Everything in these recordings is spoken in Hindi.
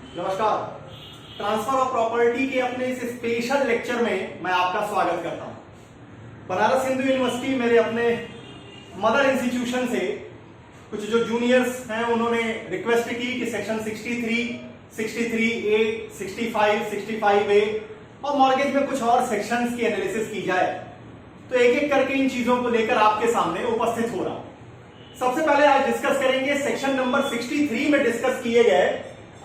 नमस्कार। ट्रांसफर ऑफ प्रॉपर्टी के अपने इस स्पेशल लेक्चर में मैं आपका स्वागत करता हूं। बनारस हिंदू यूनिवर्सिटी मेरे अपने मदर इंस्टीट्यूशन से कुछ जो जूनियर्स हैं उन्होंने रिक्वेस्ट की कि सेक्शन 63, 63A, 65, 65A और मॉर्गेज में कुछ और सेक्शंस की एनालिसिस की जाए। तो एक एक करके इन चीजों को लेकर आपके सामने उपस्थित हो रहा हूं। सबसे पहले आज डिस्कस करेंगे सेक्शन नंबर 63 में डिस्कस किए गए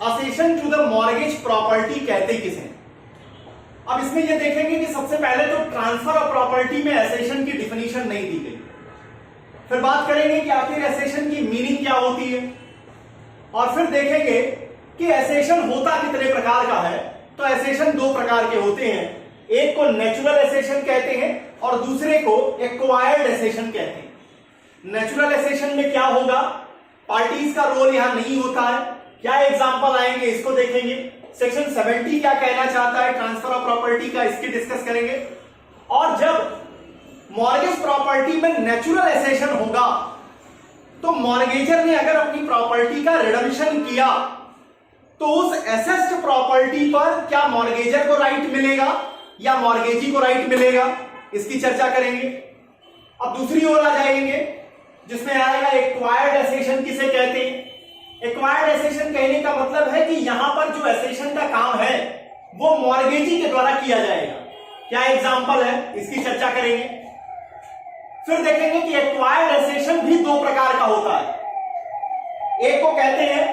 असेशन टू द मॉर्गेज प्रॉपर्टी कहते किसे। अब इसमें यह देखेंगे कि सबसे पहले तो ट्रांसफर ऑफ प्रॉपर्टी में असेशन की डिफिनीशन नहीं दी गई, फिर बात करेंगे कि आखिर असेशन की मीनिंग क्या होती है, और फिर देखेंगे कि असेशन होता कितने प्रकार का है। तो असेशन दो प्रकार के होते हैं, एक को नेचुरल असेशन कहते हैं और दूसरे को एक्वायर्ड असेशन कहते हैं। नेचुरल असेशन में क्या होगा, पार्टीज का रोल यहां नहीं होता है। क्या एग्जांपल आएंगे इसको देखेंगे। सेक्शन 70 क्या कहना चाहता है ट्रांसफर ऑफ प्रॉपर्टी का, इसकी डिस्कस करेंगे। और जब मॉर्गेज प्रॉपर्टी में नेचुरल असेशन होगा तो मॉर्गेजर ने अगर अपनी प्रॉपर्टी का रिडम्पशन किया तो उस एसेस्ड प्रॉपर्टी पर क्या मॉर्गेजर को राइट मिलेगा या मॉर्गेजी को राइट मिलेगा, इसकी चर्चा करेंगे। अब दूसरी ओर आ जाएंगे जिसमें आएगा एक्वायर्ड असेशन किसे कहते हैं। एक्वायर्ड असेशन कहने का मतलब है कि यहां पर जो असेशन का काम है वो मॉर्गेजी के द्वारा किया जाएगा। क्या एग्जांपल है, इसकी चर्चा करेंगे। फिर देखेंगे कि एक्वायर्ड असेशन भी दो प्रकार का होता है। एक को कहते हैं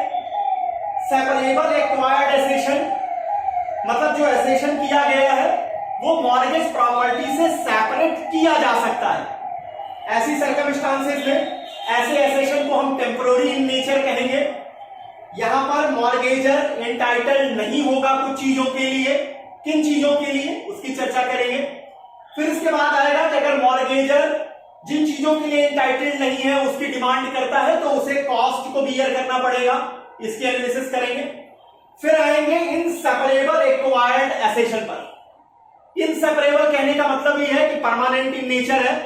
सेपरेबल एक्वायर्ड असेशन, मतलब जो असेशन किया गया है वो मॉर्गेज प्रॉपर्टी से सेपरेट किया जा सकता है। ऐसी सर्कमस्टांसेस में ऐसे असेशन को हम टेम्पररी इन नेचर कहेंगे। यहां पर मॉर्गेजर एंटाइटल्ड नहीं होगा कुछ चीजों के लिए। किन चीजों के लिए, उसकी चर्चा करेंगे। फिर इसके बाद आएगा कि अगर मॉर्गेजर जिन चीजों के लिए एंटाइटल्ड नहीं है उसकी डिमांड करता है तो उसे कॉस्ट को बियर करना पड़ेगा, इसकी एनालिसिस करेंगे। फिर आएंगे इनसेपरेबल एक्वायर्ड असेशन पर। इनसेपरेबल कहने का मतलब यह है कि परमानेंट इन नेचर है,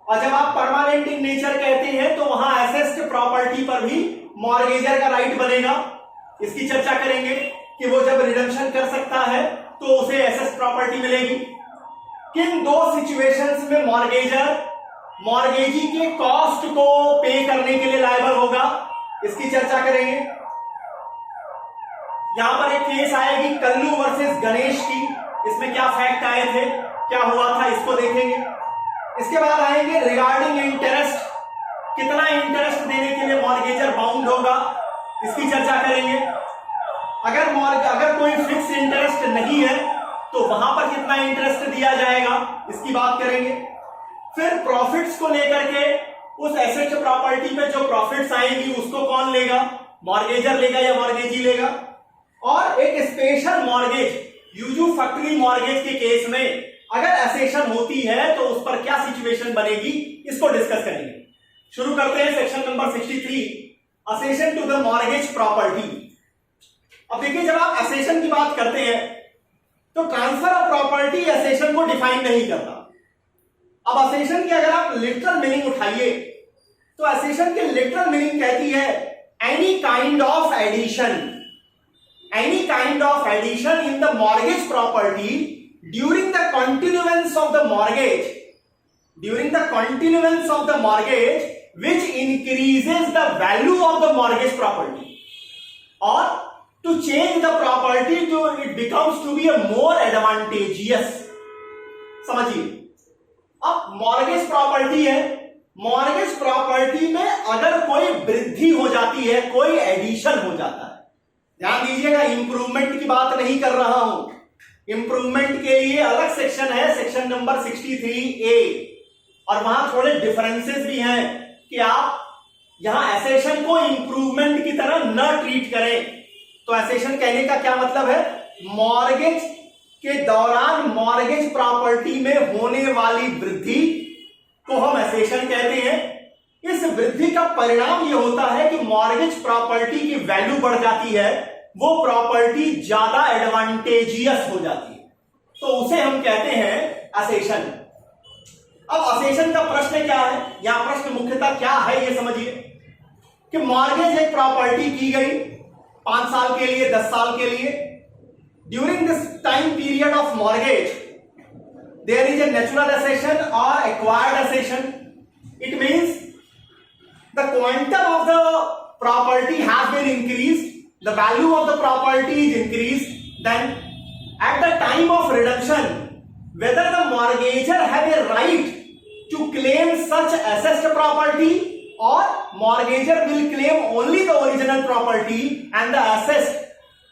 और जब आप परमानेंट इन नेचर कहते हैं तो वहां असेस्ड प्रॉपर्टी पर भी मॉर्गेजर का राइट बनेगा। इसकी चर्चा करेंगे कि वो जब रिडम्पशन कर सकता है तो उसे एसेस्ड प्रॉपर्टी मिलेगी। किन दो सिचुएशंस में मॉर्गेजर मॉर्गेजी के कॉस्ट को पे करने के लिए लायबल होगा, इसकी चर्चा करेंगे। यहां पर एक केस आएगी कल्लू वर्सेस गणेश की। इसमें क्या फैक्ट आए थे, क्या हुआ था, इसको देखेंगे। इसके बाद आएंगे रिगार्डिंग इंटरेस्ट, कितना इंटरेस्ट देने के लिए मॉर्गेजर बाउंड होगा, इसकी चर्चा करेंगे। अगर कोई फिक्स इंटरेस्ट नहीं है तो वहां पर कितना इंटरेस्ट दिया जाएगा, इसकी बात करेंगे। फिर प्रॉफिट्स को लेकर के उस एसेट प्रॉपर्टी पे जो प्रॉफिट्स आएंगी उसको कौन लेगा, मॉर्गेजर लेगा या मॉर्गेजी लेगा। और एक स्पेशल मॉर्गेज यूजुफैक्टरी मॉर्गेज के केस में अगर असेशन होती है तो उस पर क्या सिचुएशन बनेगी, इसको डिस्कस करेंगे। शुरू करते हैं section number 63, accession to the mortgage property. अब देखिए, जब आप असेशन की बात करते हैं तो ट्रांसफर ऑफ प्रॉपर्टी असेशन को डिफाइन नहीं करता। अब असेशन की अगर आप लिटरल मीनिंग उठाइए तो असेशन की लिटरल मीनिंग कहती है any kind of addition, any kind of addition in the mortgage property during the continuance of the mortgage, which increases the value of the mortgage property, or to change the property to it becomes to be a more advantageous। समझिए, अब मॉर्गेज प्रॉपर्टी है, मॉर्गेज प्रॉपर्टी में अगर कोई वृद्धि हो जाती है, कोई एडिशन हो जाता है, ध्यान दीजिएगा, इंप्रूवमेंट की बात नहीं कर रहा हूं। इंप्रूवमेंट के लिए अलग सेक्शन है, सेक्शन नंबर 63A, और वहां थोड़े डिफरेंसेस भी हैं कि आप यहां असेशन को इंप्रूवमेंट की तरह न ट्रीट करें। तो असेशन कहने का क्या मतलब है, मॉर्गेज के दौरान मॉर्गेज प्रॉपर्टी में होने वाली वृद्धि को हम असेशन कहते हैं। इस वृद्धि का परिणाम यह होता है कि मॉर्गेज प्रॉपर्टी की वैल्यू बढ़ जाती है, वो प्रॉपर्टी ज्यादा एडवांटेजियस हो जाती है, तो उसे हम कहते हैं असेशन। अब असेशन का प्रश्न क्या है, यहां प्रश्न मुख्यतः क्या है ये समझिए कि मॉर्गेज एक प्रॉपर्टी की गई, 5 साल के लिए, 10 साल के लिए। During this time period of mortgage there is a natural accession or acquired accession. It means the quantum of the property has been increased, the value of the property is increased. Then at the time of redemption, whether the mortgagor have a right to claim such assessed property or mortgagor will claim only the original property and the assessed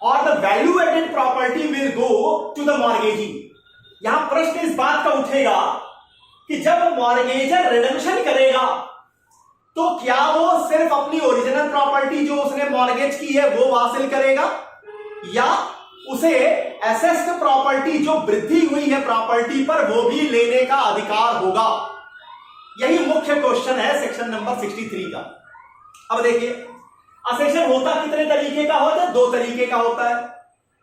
or the value added property will go to the mortgagee. यहां प्रश्न इस बात का उठेगा कि जब मॉर्गेजर रिडेम्पशन करेगा तो क्या वो सिर्फ अपनी ओरिजिनल प्रॉपर्टी जो उसने मॉर्गेज की है वो हासिल करेगा, या उसे एसेस्ड प्रॉपर्टी जो वृद्धि हुई है प्रॉपर्टी पर वो भी लेने का अधिकार होगा। यही मुख्य क्वेश्चन है सेक्शन नंबर 63 का। अब देखिए, असेशन होता कितने तरीके का होता है? 2 तरीके का होता है।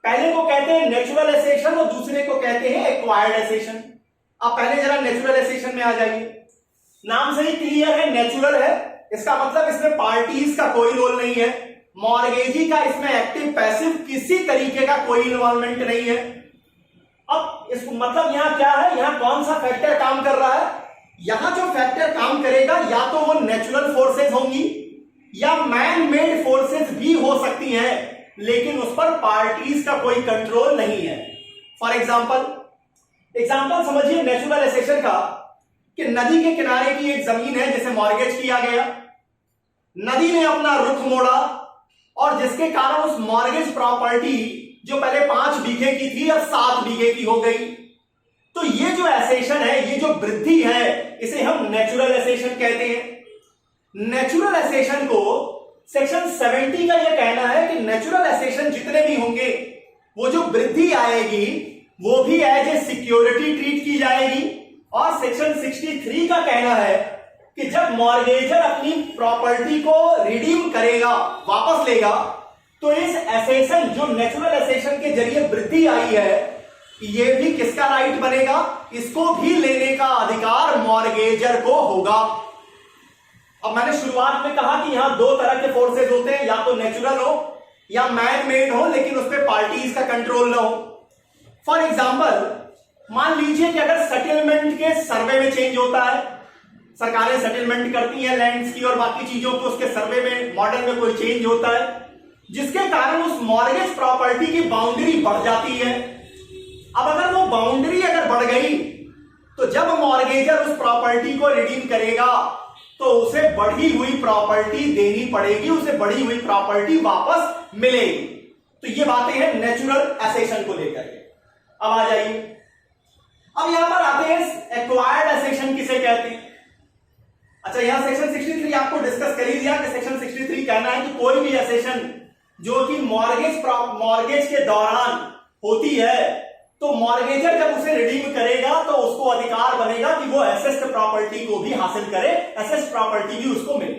पहले को कहते हैं नेचुरल एसेशन और दूसरे को कहते हैं एक्वायर्ड एसेशन। आप पहले जरा नेचुरल एसेशन में आ जाइए। नाम से ही क्लियर है, नेचुरल है, इसका मतलब इसमें पार्टीज का कोई रोल नहीं है, मॉर्गेजी का इसमें एक्टिव पैसिव किसी तरीके का कोई इन्वॉल्वमेंट नहीं है। अब इसको मतलब यहां क्या है, यहां कौन सा फैक्टर काम कर रहा है? यहां जो फैक्टर काम करेगा या तो वो नेचुरल फोर्सेस होंगी या मैन मेड फोर्सेस भी हो सकती हैं, लेकिन उस पर पार्टीज का कोई कंट्रोल नहीं है। फॉर एग्जाम्पल समझिए नेचुरल एसेशन का कि नदी के किनारे की एक जमीन है जिसे मॉर्गेज किया गया, नदी ने अपना रुख मोड़ा और जिसके कारण उस मॉर्गेज प्रॉपर्टी जो पहले 5 बीघे की थी अब 7 बीघे की हो गई। तो ये जो एसेशन है, ये जो वृद्धि है, इसे हम नेचुरल एसेशन कहते हैं। नेचुरल एसेशन को सेक्शन 70 का यह कहना है कि नेचुरल एसेशन जितने भी होंगे वो जो वृद्धि आएगी वो भी एज ए सिक्योरिटी ट्रीट की जाएगी। और सेक्शन 63 का कहना है कि जब मॉर्गेजर अपनी प्रॉपर्टी को रिडीम करेगा, वापस लेगा, तो इस एसेशन जो नेचुरल एसेशन के जरिए वृद्धि आई है ये भी किसका राइट बनेगा? इसको भी लेने का अधिकार मॉर्गेजर को होगा। अब मैंने शुरुआत में कहा कि यहां 2 तरह के फोर्सेस होते हैं, या तो नेचुरल हो या मैन मेड हो, लेकिन उस पर पार्टीज का कंट्रोल ना हो। फॉर एग्जाम्पल, मान लीजिए कि अगर सेटलमेंट के सर्वे में चेंज होता है, सरकारें सेटलमेंट करती हैं लैंड्स की और बाकी चीजों को, उसके सर्वे में मॉडल में कोई चेंज होता है जिसके कारण उस मॉर्गेज प्रॉपर्टी की बाउंड्री बढ़ जाती है। अब अगर वो बाउंड्री अगर बढ़ गई तो जब मॉर्गेजर उस प्रॉपर्टी को रिडीम करेगा तो उसे बढ़ी हुई प्रॉपर्टी देनी पड़ेगी, उसे बढ़ी हुई प्रॉपर्टी वापस मिलेगी। तो ये बातें हैं नेचुरल एसेशन को लेकर के। अब आ जाइए, अब यहां पर आते हैं एक्वायर्ड एसेशन किसे कहते हैं। अच्छा, यहां सेक्शन 63 आपको डिस्कस कर ही दिया कि सेक्शन 63 कहना है कि कोई भी एसेशन जो कि मॉर्गेज के दौरान होती है तो मॉर्गेजर जब उसे रिडीम करेगा तो उसको अधिकार बनेगा कि वो एसेस्ड प्रॉपर्टी को भी हासिल करे, एसेस्ड प्रॉपर्टी भी उसको मिले।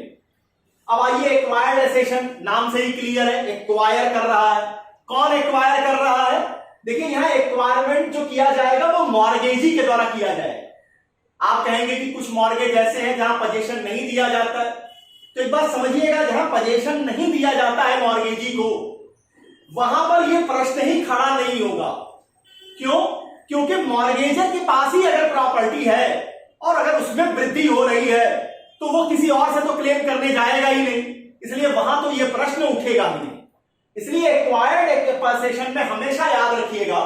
अब आइए एक्वायर्ड एसेशन, नाम से ही क्लियर है, एक्वायर कर रहा है। कौन एक्वायर कर रहा है? देखिए, यहां एक्वायरमेंट जो किया जाएगा वो मॉर्गेजी के द्वारा किया जाएगा। आप कहेंगे कि कुछ मॉर्गेज ऐसे हैं जहां पोजीशन नहीं दिया जाता है, तो एक बात समझिएगा, जहां पोजीशन नहीं दिया जाता है मॉर्गेजी को, वहां पर यह प्रश्न ही खड़ा नहीं होगा। क्यों? क्योंकि मॉर्गेजर के पास ही अगर प्रॉपर्टी है और अगर उसमें वृद्धि हो रही है तो वो किसी और से तो क्लेम करने जाएगा ही नहीं, इसलिए वहां तो यह प्रश्न उठेगा ही नहीं। इसलिए एक्वायर्ड एसेशन में हमेशा याद रखिएगा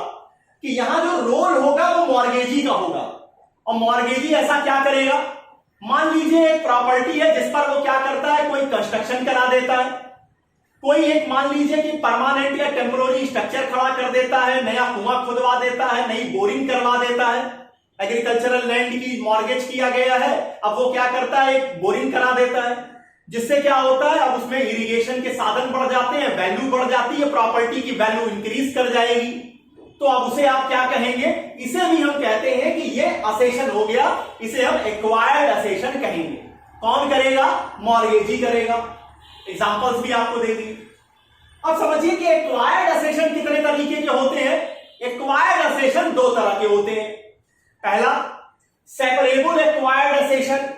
कि यहां जो रोल होगा वो मॉर्गेजी का होगा। और मॉर्गेजी ऐसा क्या करेगा? मान लीजिए एक प्रॉपर्टी है जिस पर वो क्या करता है, कोई कंस्ट्रक्शन करा देता है, कोई एक मान लीजिए कि परमानेंट या टेम्पोररी स्ट्रक्चर खड़ा कर देता है, नया कुआं खुदवा देता है, नई बोरिंग करवा देता है। एग्रीकल्चरल लैंड की मॉर्गेज किया गया है, अब वो क्या करता है, एक बोरिंग करा देता है, जिससे क्या होता है, अब उसमें इरिगेशन के साधन बढ़ जाते हैं, वैल्यू बढ़ जाती है, प्रॉपर्टी की वैल्यू इंक्रीज कर जाएगी। तो अब उसे आप क्या कहेंगे? इसे भी हम कहते हैं कि ये असेशन हो गया, इसे हम एक्वायर्ड असेशन कहेंगे। कौन करेगा? मॉर्गेजी करेगा। एग्जांपल्स भी आपको दे दी। अब समझिए कि एक्वायर्ड असेशन कितने तरीके के होते हैं। एक्वायर्ड असेशन 2 तरह के होते हैं। पहला, सेपरेबल एक्वायर्ड असेशन,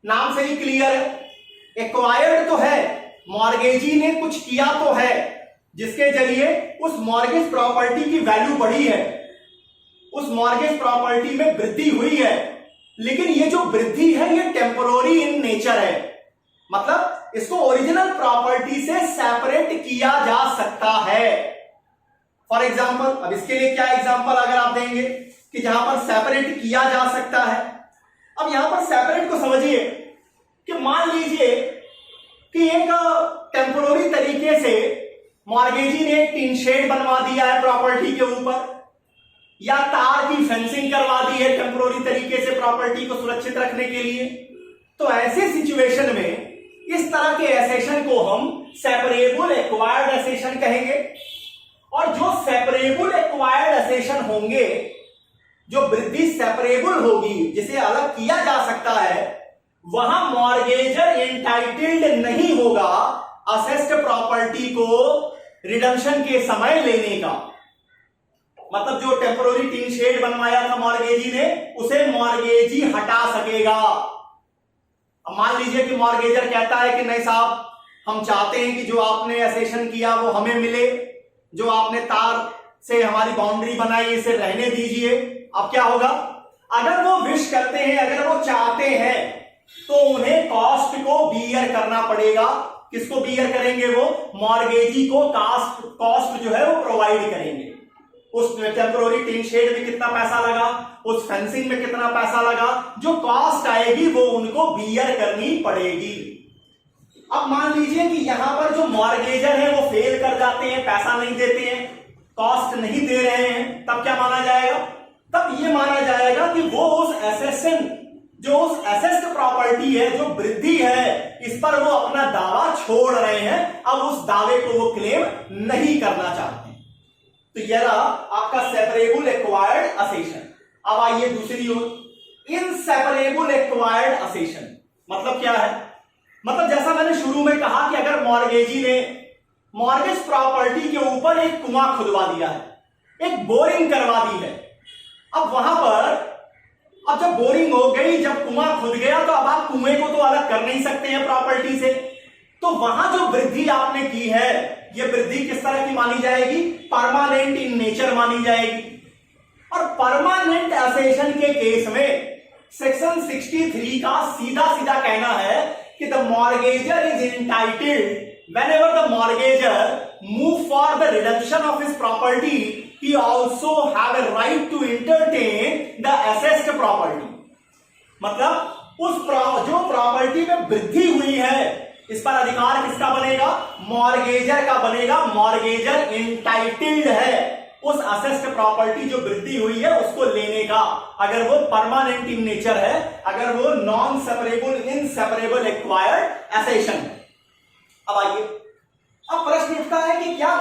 नाम से ही क्लियर है, एक्वायर्ड तो है, मॉर्गेजी ने कुछ किया तो है, जिसके जरिए उस मॉर्गेज प्रॉपर्टी की वैल्यू बढ़ी है, उस मॉर्गेज प्रॉपर्टी में वृद्धि हुई है, लेकिन ये जो वृद्धि है ये टेम्पोररी इन नेचर है, मतलब इसको ओरिजिनल प्रॉपर्टी से सेपरेट किया जा सकता है। फॉर एग्जाम्पल, अब इसके लिए क्या एग्जाम्पल अगर आप देंगे कि जहां पर सेपरेट किया जा सकता है। अब यहां पर सेपरेट को समझिए कि मान लीजिए कि एक टेम्पोररी तरीके से मॉर्गेजी ने एक टीन शेड बनवा दिया है प्रॉपर्टी के ऊपर, या तार की फेंसिंग करवा दी है टेम्पोररी तरीके से प्रॉपर्टी को सुरक्षित रखने के लिए। तो ऐसे सिचुएशन में इस तरह के एसेशन को हम सेपरेबल एक्वायर्ड एसेशन कहेंगे। और जो सेपरेबल एक्वायर्ड एसेशन होंगे, जो वृद्धि सेपरेबल होगी, जिसे अलग किया जा सकता है, वहां मॉर्गेजर एंटाइटल्ड नहीं होगा असेस्ड प्रॉपर्टी को रिडम्पशन के समय लेने का। मतलब जो टेम्पोररी टीन शेड बनवाया था मॉर्गेजी ने, उसे मॉर्गेजी हटा सकेगा। अब मान लीजिए कि मॉर्गेजर कहता है कि नहीं साहब, हम चाहते हैं कि जो आपने एसेशन किया वो हमें मिले, जो आपने तार से हमारी बाउंड्री बनाई इसे रहने दीजिए। अब क्या होगा, अगर वो विश करते हैं, अगर वो चाहते हैं, तो उन्हें कॉस्ट को बियर करना पड़ेगा। किसको बियर करेंगे? वो मॉर्गेजी को कॉस्ट जो है वो प्रोवाइड करेंगे। उस टेम्पोररी टीन शेड में कितना पैसा लगा, उस फेंसिंग में कितना पैसा लगा, जो कॉस्ट आएगी वो उनको बियर करनी पड़ेगी। अब मान लीजिए कि यहां पर जो मॉर्गेजर है वो फेल कर जाते हैं, पैसा नहीं देते हैं, कॉस्ट नहीं दे रहे हैं, तब क्या माना जाएगा? तब ये माना जाएगा कि वो उस एसेशन, जो उस एसेस्ड प्रॉपर्टी है, जो वृद्धि है, इस पर वो अपना दावा छोड़ रहे हैं। अब उस दावे को वो क्लेम नहीं करना चाहते। तो यह रहा आपका सेपरेबल एक्वायर्ड असेशन। अब आइए दूसरी ओर, इनसेपरेबल एक्वायर्ड असेशन मतलब क्या है? मतलब जैसा मैंने शुरू में कहा कि अगर मॉर्गेजी ने मॉर्गेज प्रॉपर्टी के ऊपर एक कुआं खुदवा दिया है, एक बोरिंग करवा दी है। अब वहां पर अब जब बोरिंग हो गई, जब कुआं खुद गया, तो अब आप कुएं को तो अलग कर नहीं सकते हैं प्रॉपर्टी से। तो वहां जो वृद्धि आपने की है, ये वृद्धि किस तरह की मानी जाएगी? परमानेंट इन नेचर मानी जाएगी। और परमानेंट एसेशन के केस में सेक्शन 63 का सीधा सीधा कहना है कि the mortgagor is entitled whenever the mortgagor move for the redemption of his property, he also have a right to entertain the assessed property। मतलब उस जो प्रॉपर्टी में वृद्धि हुई है, इस पर अधिकार किसका बनेगा? मॉर्गेजर का बनेगा। मॉर्गेजर एंटाइटल्ड है उस असेस्ड प्रॉपर्टी जो वृद्धि हुई है उसको लेने का, अगर वो परमानेंट इन नेचर है, अगर वो non separable inseparable acquired accession है। अब आइए, अब प्रश्न उठता है कि क्या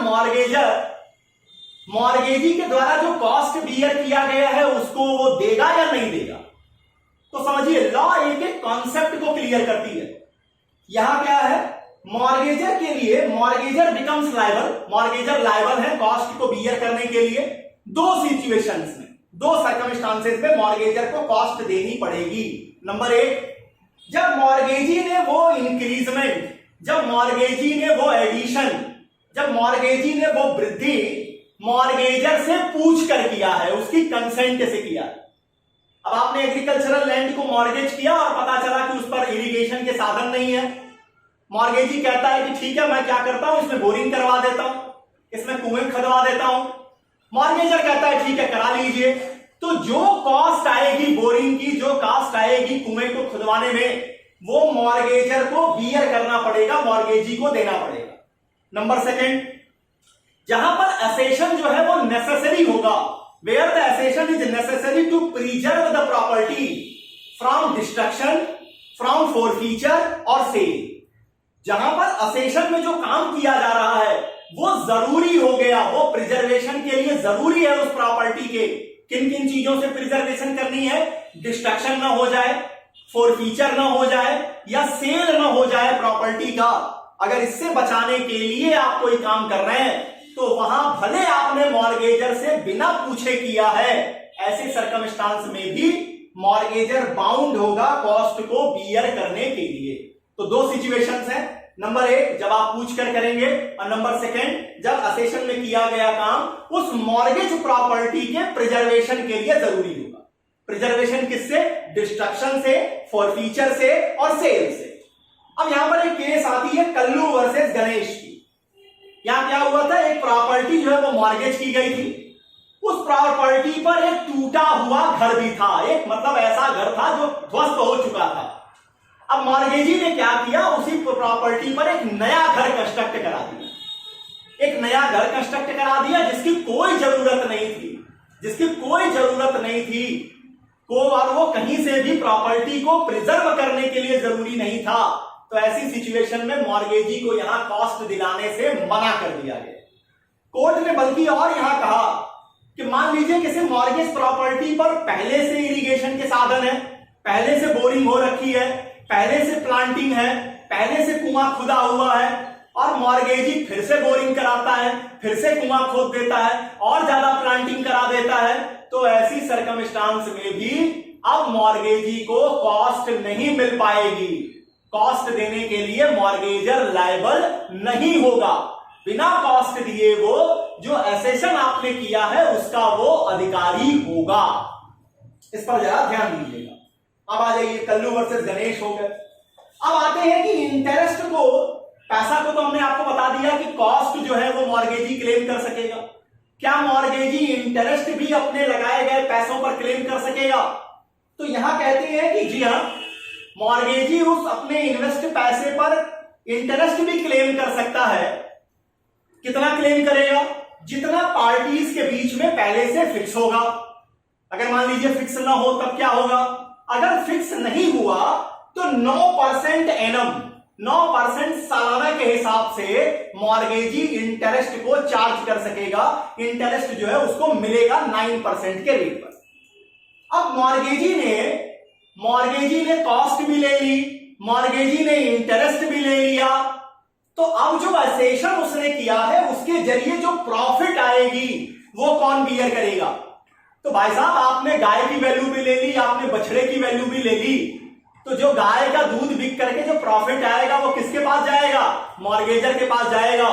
मॉर्गेजी के द्वारा जो कॉस्ट बियर किया गया है उसको वो देगा या नहीं देगा? तो समझिए, लॉ एक कॉन्सेप्ट को क्लियर करती है। यहां क्या है? मॉर्गेजर के लिए mortgagor becomes liable, mortgagor liable है कॉस्ट को बियर करने के लिए। दो सिचुएशंस में, दो सर्कमस्टांसेस में मॉर्गेजर को कॉस्ट देनी पड़ेगी। नंबर एक, जब मॉर्गेजी ने वो इंक्रीजमेंट, जब मॉर्गेजी ने वो एडिशन, जब मॉर्गेजी ने वो वृद्धि मॉर्गेजर से पूछ कर किया है, उसकी कंसेंट से किया है। अब आपने एग्रीकल्चरल लैंड को मॉर्गेज किया और पता चला कि उस पर इरिगेशन के साधन नहीं है। मॉर्गेजी कहता है कि ठीक है, मैं क्या करता हूं, इसमें बोरिंग करवा देता हूं, इसमें कुएं खदवा देता हूं। मॉर्गेजर कहता है ठीक है, करा लीजिए। तो जो कॉस्ट आएगी बोरिंग की, जो कॉस्ट आएगी कुएं को खुदवाने में, वो मॉर्गेजर को बियर करना पड़ेगा, मॉर्गेजी को देना पड़ेगा। नंबर सेकंड, जहां पर एसेशन जो है वो नेसेसरी होगा, where the accession is necessary to preserve the property from destruction, from forfeiture और सेल। जहां पर एसेशन में जो काम किया जा रहा है वो जरूरी हो गया, वो प्रिजर्वेशन के लिए जरूरी है उस प्रॉपर्टी के। किन किन चीजों से प्रिजर्वेशन करनी है? डिस्ट्रक्शन ना हो जाए, फोरफीचर ना हो जाए, या सेल ना हो जाए प्रॉपर्टी का। अगर इससे बचाने के लिए आप कोई काम कर रहे हैं तो वहां भले आपने मॉर्गेजर से बिना पूछे किया है, ऐसे सर्कमस्टांस में भी मॉर्गेजर बाउंड होगा कॉस्ट को बियर करने के लिए। तो दो सिचुएशंस हैं। नंबर एक, जब आप पूछ कर करेंगे, और नंबर सेकंड, जब असेशन में किया गया काम उस मॉर्गेज प्रॉपर्टी के प्रिजर्वेशन के लिए जरूरी होगा। प्रिजर्वेशन किससे? डिस्ट्रक्शन से, फॉरफीचर से और सेल से। अब यहां पर एक केस आती है कल्लू वर्सेस गणेश की। यहां क्या हुआ था, एक प्रॉपर्टी जो है वो मॉर्गेज की गई थी, उस प्रॉपर्टी पर एक टूटा हुआ घर भी था, एक मतलब ऐसा घर था जो ध्वस्त हो चुका था। अब मॉर्गेजी ने क्या किया, उसी प्रॉपर्टी पर एक नया घर कंस्ट्रक्ट करा दिया, एक नया घर कंस्ट्रक्ट करा दिया जिसकी कोई जरूरत नहीं थी, जिसकी कोई जरूरत नहीं थी को, और वो कहीं से भी प्रॉपर्टी को प्रिजर्व करने के लिए जरूरी नहीं था। तो ऐसी सिचुएशन में मॉर्गेजी को यहां कॉस्ट दिलाने से मना कर दिया गया। कोर्ट ने बल्कि और यहां कहा कि मान लीजिए किसी मॉर्गेज प्रॉपर्टी पर पहले से इरिगेशन के साधन है, पहले से बोरिंग हो रखी है, पहले से प्लांटिंग है, पहले से कुआं खुदा हुआ है, और मॉर्गेजी फिर से बोरिंग कराता है, फिर से कुआं खोद देता है और ज्यादा प्लांटिंग करा देता है। तो ऐसी सर्कमस्टांस में भी अब मॉर्गेजी को कॉस्ट नहीं मिल पाएगी, कॉस्ट देने के लिए मॉर्गेजर लायबल नहीं होगा। बिना कॉस्ट दिए वो जो एसेशन आपने किया है उसका वो अधिकारी होगा। इस पर जरा ध्यान दीजिएगा। अब आ जाइए, कल्लू वर्सेस गणेश हो गए। अब आते हैं कि इंटरेस्ट को, पैसा को तो हमने आपको बता दिया कि कॉस्ट जो है वो मॉर्गेजी क्लेम कर सकेगा। क्या मॉर्गेजी इंटरेस्ट भी अपने लगाए गए पैसों पर क्लेम कर सकेगा? तो यहां कहते हैं कि जी हां, मॉर्गेजी उस अपने इन्वेस्ट पैसे पर इंटरेस्ट भी क्लेम कर सकता है। कितना क्लेम करेगा? जितना पार्टीज के बीच में पहले से फिक्स होगा। अगर मान लीजिए फिक्स ना हो तब क्या होगा? अगर फिक्स नहीं हुआ तो 9% एनम, 9% सालाना के हिसाब से मॉर्गेजी इंटरेस्ट को चार्ज कर सकेगा। इंटरेस्ट जो है उसको मिलेगा 9% के रेट पर। अब मॉर्गेजी ने कॉस्ट भी ले ली, मॉर्गेजी ने इंटरेस्ट भी ले लिया, तो अब जो एसेशन उसने किया है उसके जरिए जो प्रॉफिट आएगी वो कौन बियर करेगा? तो भाई साहब, आपने गाय की वैल्यू भी ले ली, आपने बछड़े की वैल्यू भी ले ली, तो जो गाय का दूध बिक करके जो प्रॉफिट आएगा वो किसके पास जाएगा? मॉर्गेजर के पास जाएगा।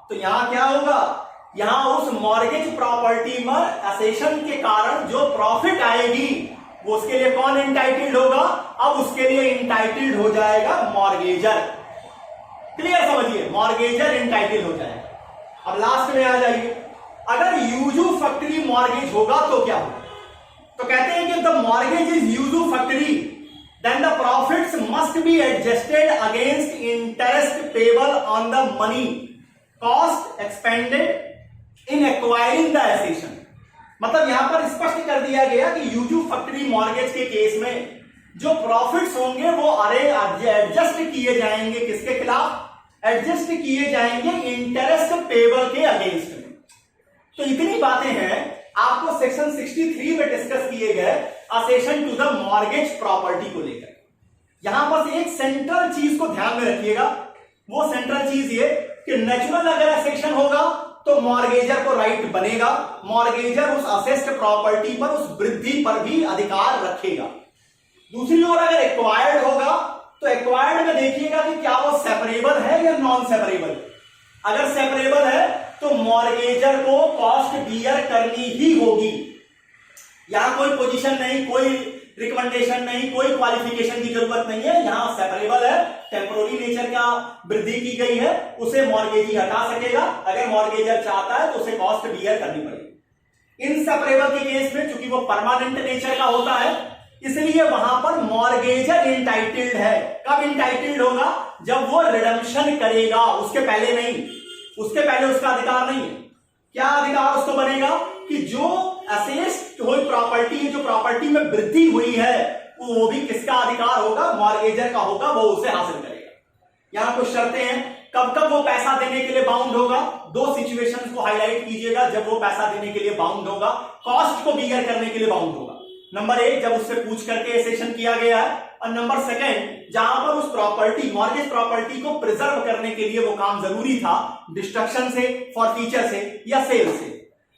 तो यहां क्या होगा? यहां उस मॉर्गेज प्रॉपर्टी में एसेशन के कारण जो प्रॉफिट आएगी वो उसके लिए कौन इंटाइटल्ड होगा? अब उसके लिए इंटाइटल्ड हो जाएगा मॉर्गेजर। क्लियर समझिए, मॉर्गेजर इंटाइटल्ड हो जाएगा। अब लास्ट में आ जाइए, अगर यूजुफैक्टरी मॉर्गेज होगा तो क्या होगा? तो कहते हैं कि the mortgage is usufructuary, then the profits must be adjusted against interest payable on the money cost expended in acquiring the accession. मतलब यहां पर स्पष्ट कर दिया गया कि यूजुफैक्टरी मॉर्गेज के केस में जो प्रॉफिट्स होंगे वो एडजस्ट किए जाएंगे, किसके खिलाफ? एडजस्ट किए जाएंगे इंटरेस्ट पेबल के अगेंस्ट में। तो इतनी बातें हैं आपको सेक्शन 63 में डिस्कस किए गए असेशन टू द मॉर्गेज प्रॉपर्टी को लेकर। यहां पर एक सेंट्रल चीज को ध्यान में रखिएगा, वो सेंट्रल चीज ये कि नेचुरल अगर असेशन होगा तो मॉर्गेजर को राइट बनेगा, मॉर्गेजर उस असेस्ड प्रॉपर्टी पर, उस वृद्धि पर भी अधिकार रखेगा। दूसरी ओर अगर एक्वायर्ड होगा तो एक्वायर्ड में देखिएगा कि क्या वो सेपरेबल है या नॉन सेपरेबल। अगर सेपरेबल है तो मॉर्गेजर को कॉस्ट बियर करनी ही होगी। यहां कोई पोजीशन नहीं, कोई रिकमेंडेशन नहीं, कोई क्वालिफिकेशन की जरूरत नहीं है। यहां सेपरेबल है, टेम्पोररी नेचर का वृद्धि की गई है, उसे मॉर्गेजी हटा सकेगा। अगर मॉर्गेजर चाहता है तो उसे कॉस्ट बियर करनी पड़ेगी। इनसेपरेबल के केस में चूंकि वो परमानेंट नेचर का होता है इसलिए वहां पर मॉर्गेजर इंटाइटल्ड है। कब इंटाइटल्ड होगा? जब वो रिडम्पशन करेगा, उसके पहले नहीं। उसके पहले उसका अधिकार नहीं है। क्या अधिकार उसको बनेगा? कि जो असेस्ड हुई प्रॉपर्टी है, जो प्रॉपर्टी में वृद्धि हुई है, वो भी किसका अधिकार होगा? मॉर्गेजर का होगा, वो उसे हासिल करेगा। यहां कुछ शर्तें हैं, कब कब वो पैसा देने के लिए बाउंड होगा। दो सिचुएशंस को हाईलाइट कीजिएगा जब वो पैसा देने के लिए बाउंड होगा, कॉस्ट को बियर करने के लिए बाउंड होगा। नंबर एक, जब उससे पूछ करके सेशन किया गया है, और नंबर सेकंड, जहां पर उस प्रॉपर्टी, मॉर्गेज प्रॉपर्टी को प्रिजर्व करने के लिए वो काम जरूरी था, डिस्ट्रक्शन से, फॉरफीचर से या सेल से।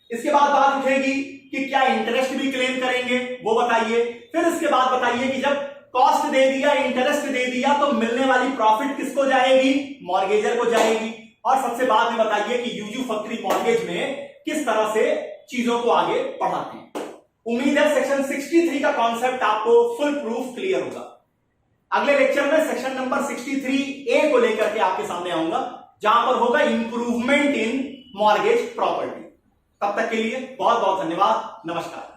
इसके बाद बात उठेगी कि क्या इंटरेस्ट भी क्लेम करेंगे, वो बताइए। फिर इसके बाद बताइए कि जब कॉस्ट दे दिया, इंटरेस्ट दे दिया, तो मिलने वाली प्रॉफिट किसको जाएगी? मॉर्गेजर को जाएगी। और सबसे बाद में बताइए कि यूजुफैक्टरी मॉर्गेज में किस तरह से चीजों को आगे बढ़ाते हैं। उम्मीद है सेक्शन 63 का कॉन्सेप्ट आपको फुल प्रूफ क्लियर होगा। अगले लेक्चर में सेक्शन नंबर 63A को लेकर के आपके सामने आऊंगा, जहां पर होगा इंप्रूवमेंट इन मॉर्गेज प्रॉपर्टी। तब तक के लिए बहुत बहुत धन्यवाद। नमस्कार।